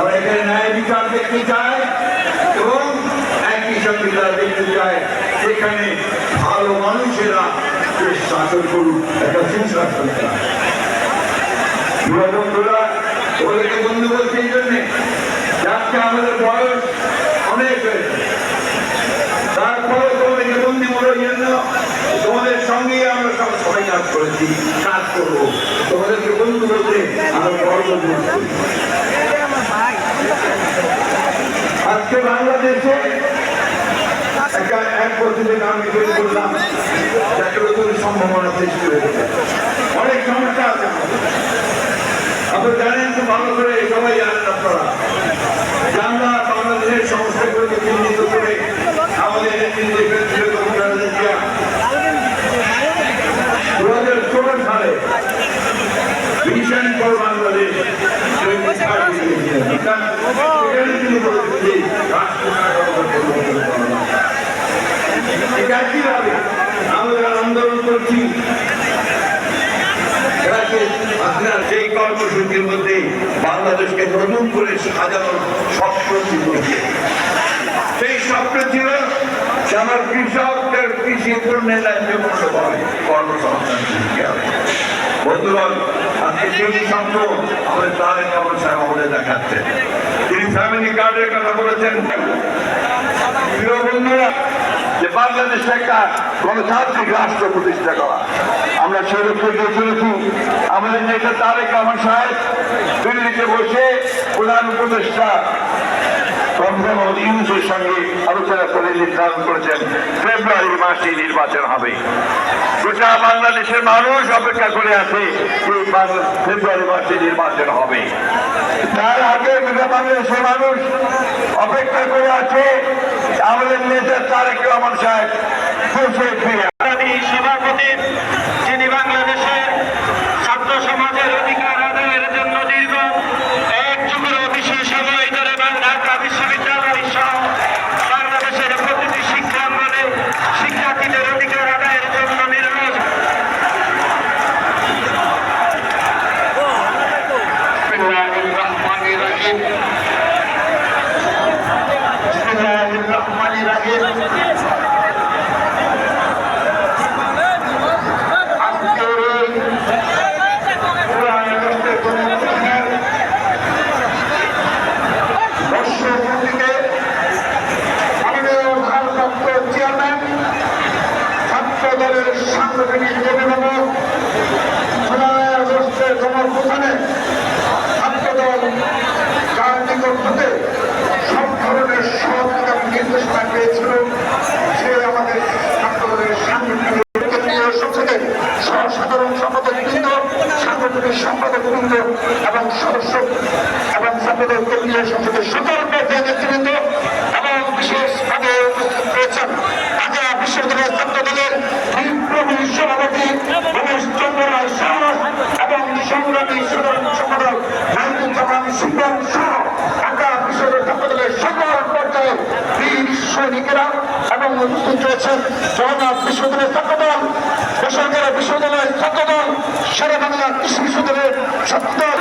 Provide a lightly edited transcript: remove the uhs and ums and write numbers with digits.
তারা এখানে ন্যায় বিচার দেখতে চায় এবং একই সঙ্গে তারা দেখতে চায় সেখানে ভালো মানুষেরা শাসন করুক, একটা সুশাসন চায়। বন্ধুরা, ওদেরকে বন্ধু বলছে এই জন্যে যাচ্ছে আমাদের বয়স অনেক হয়েছে, তারপরে তোমাদেরকে বন্দি বলার জন্য তোমাদের সঙ্গেই আমরা সবাই কাজ করেছি, কাজ করবো। তোমাদেরকে বন্ধু বলতে আমরা গর্ব বোধ করি। আজকে বাংলাদেশে এক বছরের আমি তৈরি করলাম, যাকে সম্ভাবনা সৃষ্টি হয়েছে। অনেক সমস্যা আছে, আপনারা জানেন তো ভালো করে, সবাই জানেন আপনারা। আমরা বাংলাদেশের সমস্যাগুলোকে চিহ্নিত করে আমাদের 2016 সালে ভিশন ফর বাংলাদেশ একইভাবে আমরা আন্দোলন করছি। সেই কর্মসূচির মধ্যে বাংলাদেশকে নতুন করে সাজানোর স্বপ্ন ছিল। সেই স্বপ্ন ছিল যে আমার কৃষকদের কৃষি পণ্যের কর্মসংস্থান সৃষ্টি হবে। বন্ধুগণ, আজকে সেই স্বপ্ন আমাদের তারেক রহমান সাহেব আমাদের দেখাচ্ছেন। তিনি ফ্যামিলি কার্ডের কথা বলেছেন। প্রিয় বন্ধুরা, যে বাংলাদেশে একটা গণতান্ত্রিক রাষ্ট্র প্রতিষ্ঠা করা, আমরা সেই লক্ষ্যে চলেছি। আমাদের নেতা তারেক রহমান সাহেব দিল্লিতে বসে প্রধান উপদেষ্টা মোহাম্মদ ইউনূসের সঙ্গে আলোচনা করে নির্ধারণ করেছেন ফেব্রুয়ারি মাসে নির্বাচন হবে। গোটা বাংলাদেশের মানুষ অপেক্ষা করে আছে যে ফেব্রুয়ারি মাসে নির্বাচন হবে। তার আগে গোটা বাংলাদেশের মানুষ অপেক্ষা করে আছে আমাদের নেতা তারেক রহমান সাহেব বসে ফিরে। সভাপতি, যিনি বাংলাদেশের ছাত্র সমাজের অধিকার আদায়ের জন্য দীর্ঘ এক যুগেরও বেশি সময় ধরে ঢাকা বিশ্ববিদ্যালয় সহ বাংলাদেশের প্রতিটি শিক্ষাঙ্গনে শিক্ষার্থীদের অধিকার আদায়ের জন্য নিরলস সাংগঠনিক অভিভাবক গণঅভ্যুত্থানে ছাত্রদল যার নিকট হতে সব ধরনের সহযোগিতা নির্দেশনা পেয়েছিল, সে আমাদের ছাত্রদলের সাংগঠনিক সংসদের সাধারণ সম্পাদক বৃন্দ, সাংগঠনিক সম্পাদক বৃন্দ এবং সদস্য এবং ছাত্রদল কেন্দ্রীয় সংসদের সকল পর্যায়ের নেতৃবৃন্দ এবং বিশেষভাবে উপস্থিত রয়েছেন ঢাকা বিশ্ববিদ্যালয়ের ছাত্রদলের বিপ্লবী সভাপতি রমেশ চন্দ্র রায় সাহস এবং সংগ্রামী সাধারণ সম্পাদক নাইমুজ্জামান সুলতান সহ ঢাকা বিশ্ববিদ্যালয়ের ছাত্রদলের সকল পর্যায়ের বীর সৈনিকেরা এবং উপস্থিত রয়েছেন জগন্নাথ বিশ্ববিদ্যালয়ের ছাত্রদল, বেসরকারি বিশ্ববিদ্যালয়ের ছাত্রদল, সারা বাংলা কৃষি বিশ্ববিদ্যালয়ের ছাত্রদল।